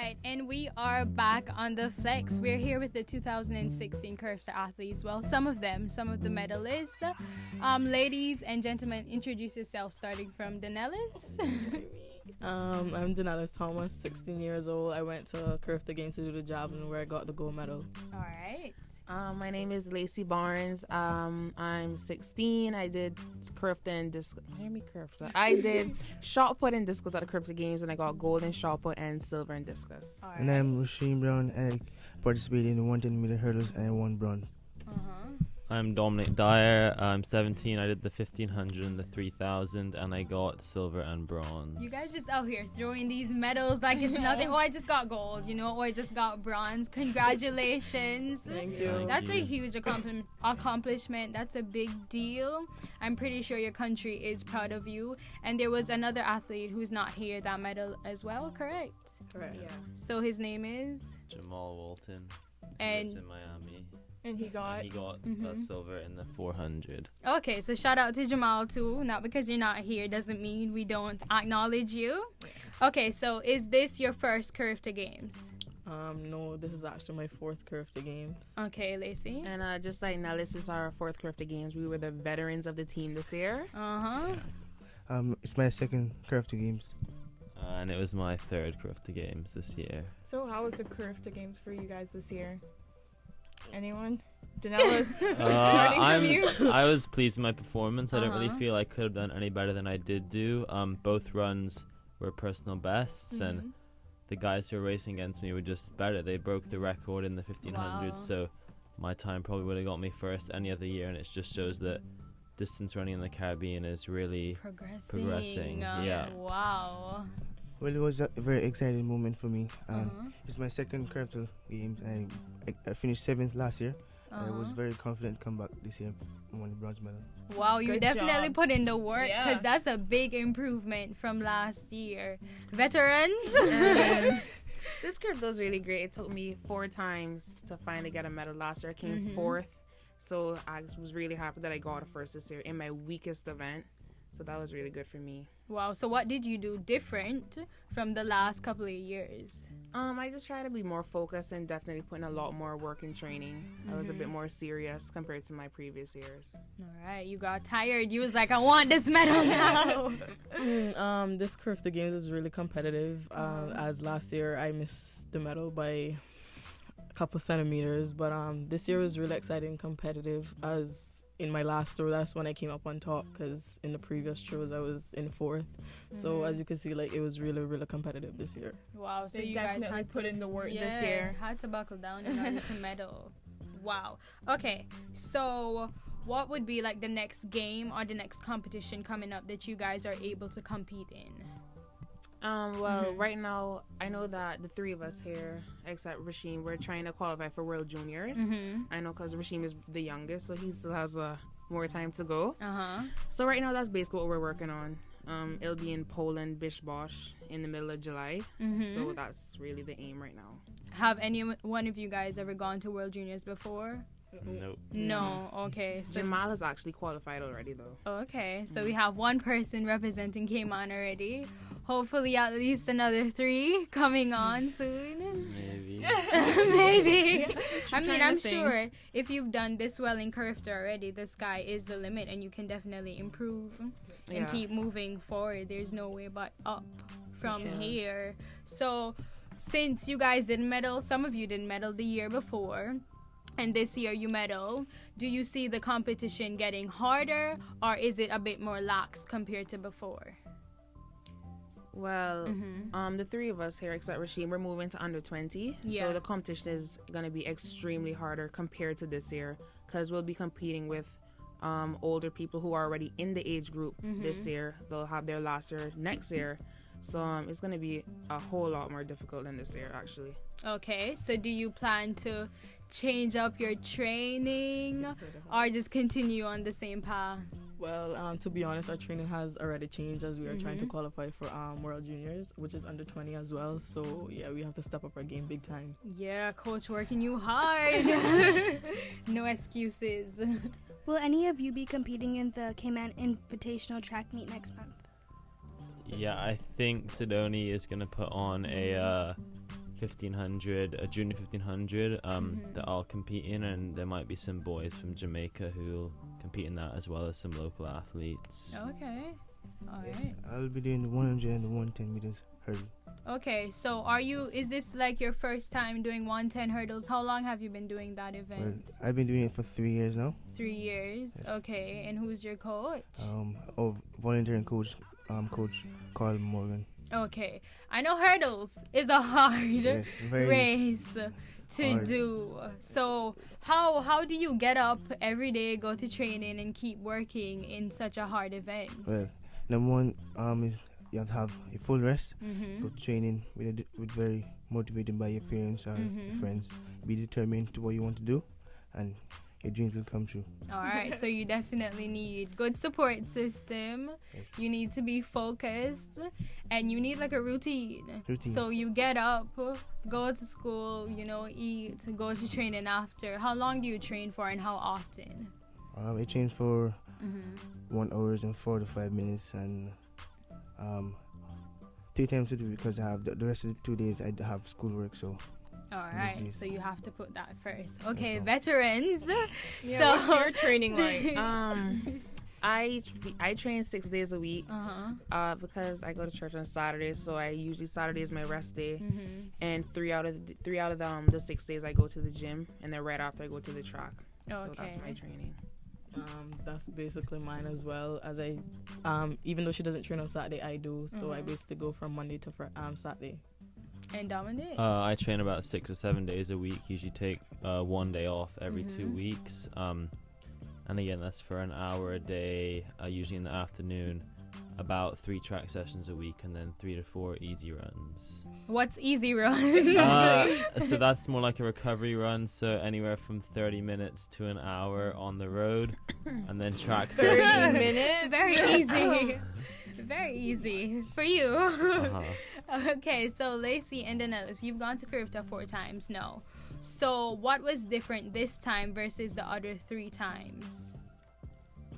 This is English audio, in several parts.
right, and we are back on the flex. We're here with the 2016 Carifta athletes. Well, some of the medalists. Ladies and gentlemen, introduce yourself, starting from Danelis. I'm Danelis Thomas, 16 years old. I went to Carifta Games to do the javelin where I got the gold medal. All right. My name is Lacey Barnes. I'm 16. I did Carifta and discus. I did shot put and discus at the Carifta Games, and I got gold in shot put and silver in discus. All right. And I'm Rasheem Brown. I participated in the 110-meter hurdles and I won bronze. I'm Dominic Dyer. I'm 17. I did the 1500 and the 3000, and I got silver and bronze. You guys just out here throwing these medals like it's nothing. Oh, I just got gold, or I just got bronze. Congratulations. Thank you. That's a huge accomplishment. That's a big deal. I'm pretty sure your country is proud of you. And there was another athlete who's not here that medal as well, correct? Correct. Yeah. So his name is? Jamal Walton. And Lives in Miami. And he got Silver in the 400. Okay, so shout out to Jamal too. Not because you're not here doesn't mean we don't acknowledge you. Okay, so is this your first Carifta Games? No, this is actually my fourth Carifta Games. Okay, Lacey. And just like Nellis, this is our fourth Carifta Games. We were the veterans of the team this year. It's my second Carifta Games. And it was my third Carifta Games this year. So how was the Carifta Games for you guys this year? Anyone? Danelis, starting from you. I was pleased with my performance. I don't really Uh-huh. feel I could have done any better than I did do. Both runs were personal bests, and the guys who were racing against me were just better. They broke the record in the 1500, Wow. so my time probably would have got me first any other year, and it just shows that distance running in the Caribbean is really progressing. Yeah. Wow. Well, it was a very exciting moment for me. It's my second Carifta Games. I finished 7th last year. I was very confident to come back this year and won the bronze medal. Wow, you Good definitely job. put in the work because Yeah. that's a big improvement from last year. Veterans? This Carifta was really great. It took me 4 times to finally get a medal. Last year I came fourth, so I was really happy that I got a first this year in my weakest event. So that was really good for me. Wow, so what did you do different from the last couple of years? I just try to be more focused and definitely putting a lot more work in training. I was a bit more serious compared to my previous years. All right, you got tired. You was like, I want this medal now. This Carifta Games was really competitive. As last year I missed the medal by a couple centimeters, but this year was really exciting and competitive. As in my last throw, that's when I came up on top, because in the previous throws I was in 4th. So as you can see, it was really, really competitive this year. Wow, so They you guys definitely had put in the work this year. had to buckle down in order to medal. Wow. Okay, so what would be like the next game or the next competition coming up that you guys are able to compete in? Right now, I know that the 3 of us here, except Rasheem, we're trying to qualify for World Juniors. I know because Rasheem is the youngest, so he still has more time to go. So right now, that's basically what we're working on. It'll be in Poland, Bish-Bosh, in the middle of July. So that's really the aim right now. Have any one of you guys ever gone to World Juniors before? Nope. No. Okay. So Jamal has actually qualified already, though. okay. So we have one person representing Cayman already. Hopefully, at least another 3 coming on soon. Maybe. Maybe. I mean, trying I'm to think. sure if you've done this well in Carifta already, the sky is the limit, and you can definitely improve and Yeah. keep moving forward. There's no way but up from here. So, since you guys didn't medal, some of you didn't medal the year before, and this year you medal, do you see the competition getting harder, or is it a bit more lax compared to before? Well, the 3 of us here, except Rasheem, we're moving to under 20. Yeah. So the competition is going to be extremely harder compared to this year, because we'll be competing with older people who are already in the age group this year. They'll have their last year next year. So it's going to be a whole lot more difficult than this year, actually. Okay, so do you plan to change up your training or just continue on the same path? Well, to be honest, our training has already changed as we are trying to qualify for World Juniors, which is under 20 as well. So, yeah, we have to step up our game big time. Yeah, coach working you hard. No excuses. Will any of you be competing in the Cayman Invitational track meet next month? Yeah, I think Sidoni is going to put on a 1500, a junior 1500 that I'll compete in, and there might be some boys from Jamaica who'll compete in that as well as some local athletes. Okay. All right. I'll be doing the 100 and the 110 meters hurdle. Okay, so is this like your first time doing 110 hurdles? How long have you been doing that event? Well, I've been doing it for 3 years now. 3 years. Yes. Okay, and who's your coach? Volunteering coach, Coach Carl Morgan. Okay, I know hurdles is a hard Yes, very race to hard. do. So how do you get up every day, go to training, and keep working in such a hard event? Well, number one is you have to have a full rest. Mm-hmm. Go to training with very motivated by your parents or your friends. Be determined to what you want to do, and your dreams will come true. All right, so you definitely need good support system. Yes. You need to be focused, and you need like a routine. Routine. So you get up, go to school, eat, go to training after. How long do you train for, and how often? I train for 1 hour and 45 minutes, and 3 times a week because I have the rest of the 2 days I have schoolwork. So. All right, so you have to put that first. Okay, Yes, veterans. Yeah, So what's your training like? I train 6 days a week because I go to church on Saturdays, so Saturday is my rest day, and three out of the 6 days I go to the gym, and then right after I go to the track. So that's my training. That's basically mine as well. As I, even though she doesn't train on Saturday, I do. So I basically go from Monday to Saturday. And Dominic? I train about 6 or 7 days a week. Usually take 1 day off every 2 weeks. And again, that's for an hour a day, usually in the afternoon. About 3 track sessions a week, and then 3 to 4 easy runs. What's easy runs? So that's more like a recovery run. So anywhere from 30 minutes to an hour on the road, and then track 30 sessions. minutes? Very easy. Very easy for you. Okay, so Lacey and Danelis, you've gone to Carifta 4 times now. So what was different this time versus the other 3 times?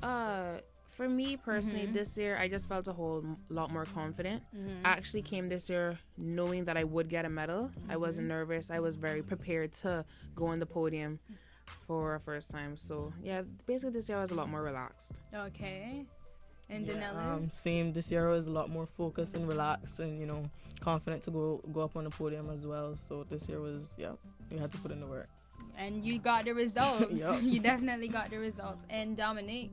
For me personally, this year I just felt a whole lot more confident. I actually came this year knowing that I would get a medal. I wasn't nervous. I was very prepared to go on the podium for a first time. So yeah, basically this year I was a lot more relaxed. Okay. And Yeah, Danelis? same. This year I was a lot more focused and relaxed, and confident to go up on the podium as well. So this year was we had to put in the work. And you got the results. Yup. You definitely got the results. And Dominic,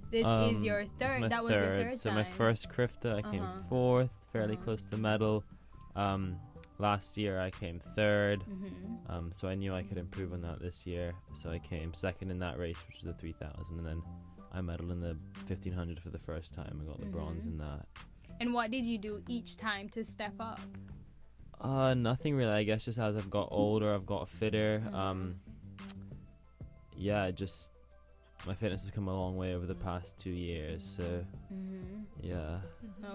this is your third. That was your third So time. my first Carifta, I came 4th, fairly close to medal. Last year I came 3rd, so I knew I could improve on that this year. So I came 2nd in that race, which was the 3,000, and then I medaled in the 1,500 for the first time. I got the bronze in that. And what did you do each time to step up? Nothing really. I guess just as I've got older, I've got fitter. Just my fitness has come a long way over the past 2 years. So yeah.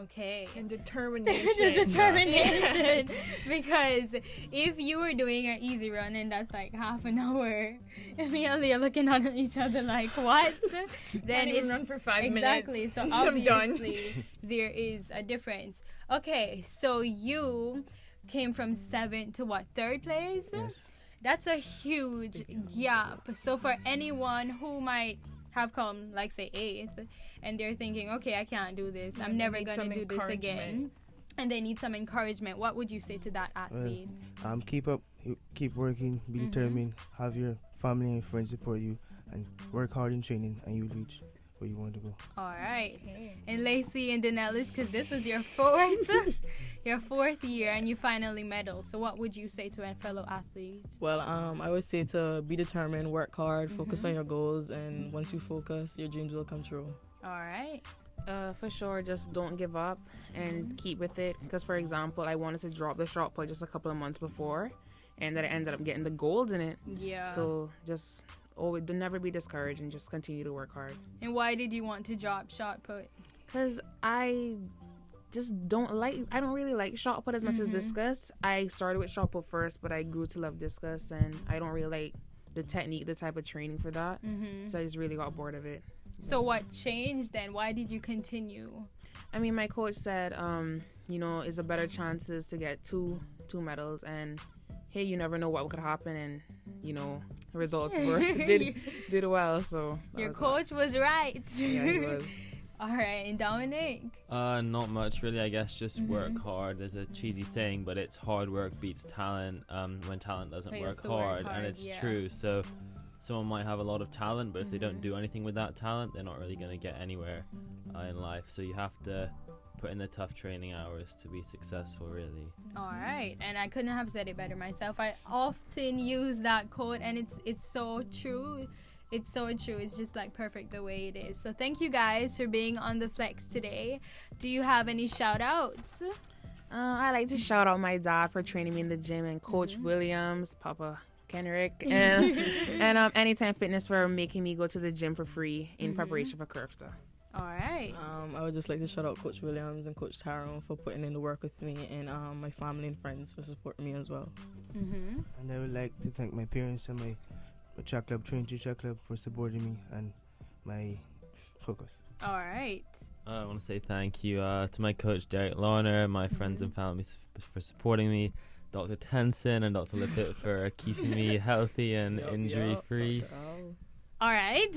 Okay. And determination. Determination. Because if you were doing an easy run and that's like half an hour, and we only are looking at each other like, what? Then Can't even it's run for 5 exactly. minutes. So I'm obviously there is a difference. Okay, so you came from 7th to what, 3rd place? Yes. That's a huge gap. So for anyone who might have come, like say 8th, and they're thinking, okay, I can't do this. I'm never going to do this again. And they need some encouragement. What would you say to that athlete? Keep up, keep working, be determined, have your family and friends support you, and work hard in training, and you'll reach where you want to go. All right. And Lacey and Danelis, because this was your 4th your 4th year, and you finally medaled. So what would you say to a fellow athlete? Well, I would say to be determined, work hard, focus on your goals, and once you focus, your dreams will come true. All right. For sure, just don't give up and keep with it. Because, for example, I wanted to drop the shot put just a couple of months before, and then I ended up getting the gold in it. Yeah. So just always never be discouraged and just continue to work hard. And why did you want to drop shot put? Because I don't really like shot put as much as discus. I started with shot put first, but I grew to love discus, and I don't really like the technique, the type of training for that. So I just really got bored of it. So what changed then? Why did you continue? I mean, my coach said, it's a better chances to get two medals, and hey, you never know what could happen, and results did well. So your coach was right. Yeah, he was. All right, and Dominic? Not much really. I guess just work hard. There's a cheesy saying, but it's hard work beats talent. When talent doesn't work hard, and it's true. So someone might have a lot of talent, but if they don't do anything with that talent, they're not really going to get anywhere in life. So you have to put in the tough training hours to be successful, really. All right, and I couldn't have said it better myself. I often use that quote, and it's so true. It's so true. It's just like perfect the way it is. So thank you guys for being on the Flex today. Do you have any shout outs? I like to shout out my dad for training me in the gym, and Coach Williams, Papa Kenrick, and Anytime Fitness for making me go to the gym for free in preparation for Carifta. All right. I would just like to shout out Coach Williams and Coach Tyrone for putting in the work with me, and my family and friends for supporting me as well. And I would like to thank my parents and my track club, Trinity Track Club, for supporting me and my focus. All right. I want to say thank you to my coach Derek Lorner, my friends and family for supporting me, Dr. Tenson and Dr. Lippett for keeping me healthy and injury-free. All right.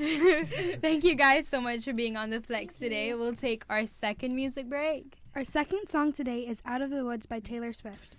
Thank you guys so much for being on the Flex today. We'll take our second music break. Our second song today is Out of the Woods by Taylor Swift.